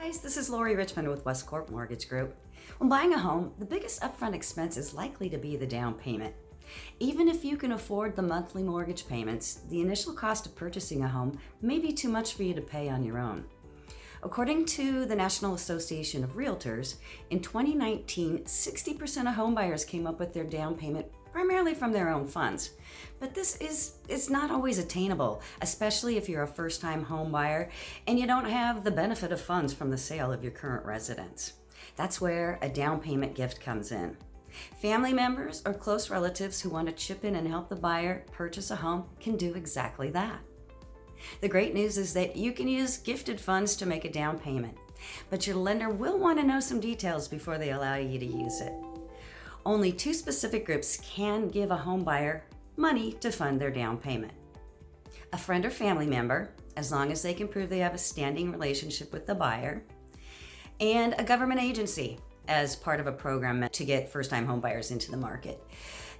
Guys, this is Richmond with Westcorp Mortgage Group. When buying a home, the biggest upfront expense is likely to be the down payment. Even if you can afford the monthly mortgage payments, the initial cost of purchasing a home may be too much for you to pay on your own. According to the National Association of Realtors, in 2019, 60% of homebuyers came up with their down payment primarily from their own funds. But this is not always attainable, especially if you're a first-time home buyer and you don't have the benefit of funds from the sale of your current residence. That's where a down payment gift comes in. Family members or close relatives who want to chip in and help the buyer purchase a home can do exactly that. The great news is that you can use gifted funds to make a down payment, but your lender will want to know some details before they allow you to use it. Only two specific groups can give a home buyer money to fund their down payment. A friend or family member, as long as they can prove they have a standing relationship with the buyer, and a government agency as part of a program to get first-time home buyers into the market.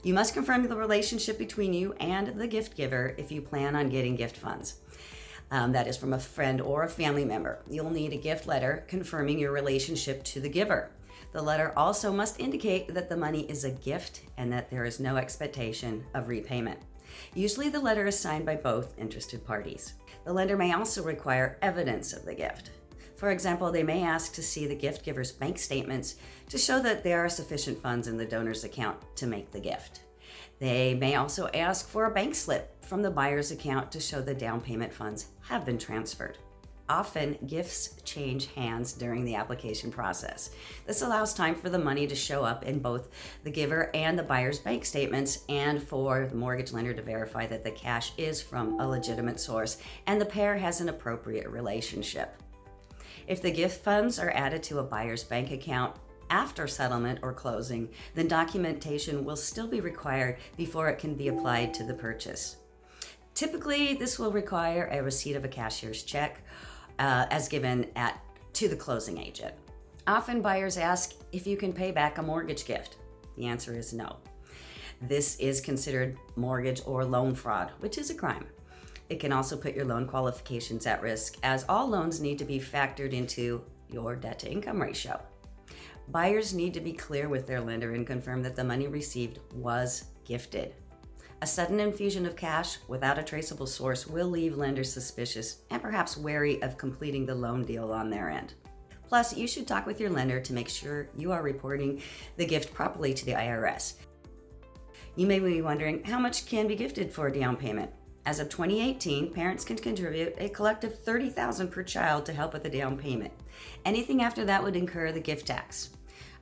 You must confirm the relationship between you and the gift giver if you plan on getting gift funds. That is from a friend or a family member. You'll need a gift letter confirming your relationship to the giver. The letter also must indicate that the money is a gift and that there is no expectation of repayment. Usually the letter is signed by both interested parties. The lender may also require evidence of the gift. For example, they may ask to see the gift giver's bank statements to show that there are sufficient funds in the donor's account to make the gift. They may also ask for a bank slip from the buyer's account to show the down payment funds have been transferred. Often, gifts change hands during the application process. This allows time for the money to show up in both the giver and the buyer's bank statements, and for the mortgage lender to verify that the cash is from a legitimate source and the pair has an appropriate relationship. If the gift funds are added to a buyer's bank account after settlement or closing, then documentation will still be required before it can be applied to the purchase. Typically, this will require a receipt of a cashier's check as given to the closing agent. Often buyers ask if you can pay back a mortgage gift. The answer is no. This is considered mortgage or loan fraud, which is a crime. It can also put your loan qualifications at risk, as all loans need to be factored into your debt-to-income ratio. Buyers need to be clear with their lender and confirm that the money received was gifted. A sudden infusion of cash without a traceable source will leave lenders suspicious and perhaps wary of completing the loan deal on their end. Plus, you should talk with your lender to make sure you are reporting the gift properly to the IRS. You may be wondering, how much can be gifted for a down payment? As of 2018, parents can contribute a collective $30,000 per child to help with the down payment. Anything after that would incur the gift tax.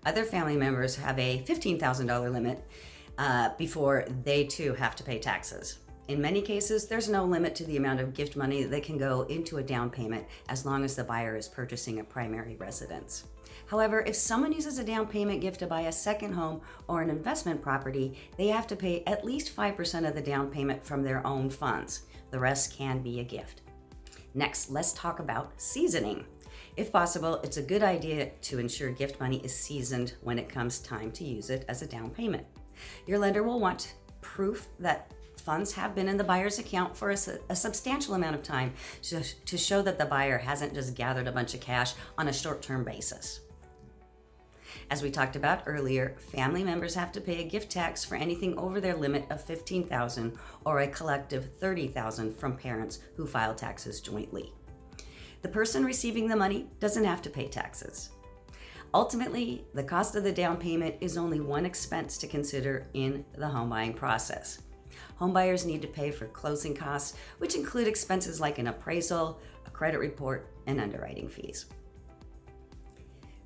Other family members have a $15,000 limit before they too have to pay taxes. In many cases, there's no limit to the amount of gift money that can go into a down payment as long as the buyer is purchasing a primary residence. However, if someone uses a down payment gift to buy a second home or an investment property, they have to pay at least 5% of the down payment from their own funds. The rest can be a gift. Next, let's talk about seasoning. If possible, it's a good idea to ensure gift money is seasoned when it comes time to use it as a down payment. Your lender will want proof that funds have been in the buyer's account for a substantial amount of time to show that the buyer hasn't just gathered a bunch of cash on a short-term basis. As we talked about earlier, family members have to pay a gift tax for anything over their limit of $15,000 or a collective $30,000 from parents who file taxes jointly. The person receiving the money doesn't have to pay taxes. Ultimately, the cost of the down payment is only one expense to consider in the home buying process. Homebuyers need to pay for closing costs, which include expenses like an appraisal, a credit report, and underwriting fees.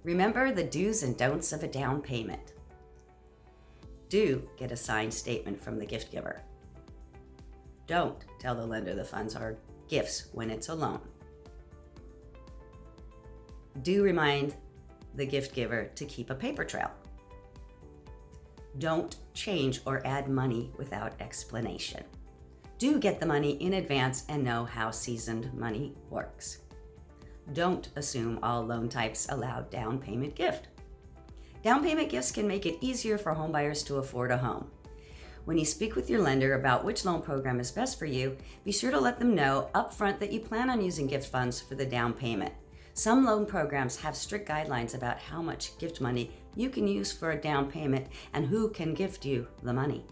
Remember the do's and don'ts of a down payment. Do get a signed statement from the gift giver. Don't tell the lender the funds are gifts when it's a loan. Do remind the gift giver to keep a paper trail. Don't change or add money without explanation. Do get the money in advance and know how seasoned money works. Don't assume all loan types allow down payment gift. Down payment gifts can make it easier for homebuyers to afford a home. When you speak with your lender about which loan program is best for you, be sure to let them know upfront that you plan on using gift funds for the down payment. Some loan programs have strict guidelines about how much gift money you can use for a down payment and who can gift you the money.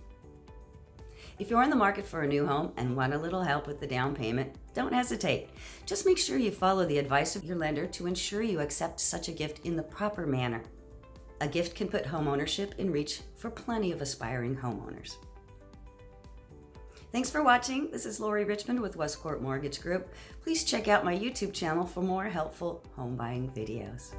If you're in the market for a new home and want a little help with the down payment, don't hesitate. Just make sure you follow the advice of your lender to ensure you accept such a gift in the proper manner. A gift can put homeownership in reach for plenty of aspiring homeowners. Thanks for watching. This is Lori Richmond with Westcorp Mortgage Group. Please check out my YouTube channel for more helpful home buying videos.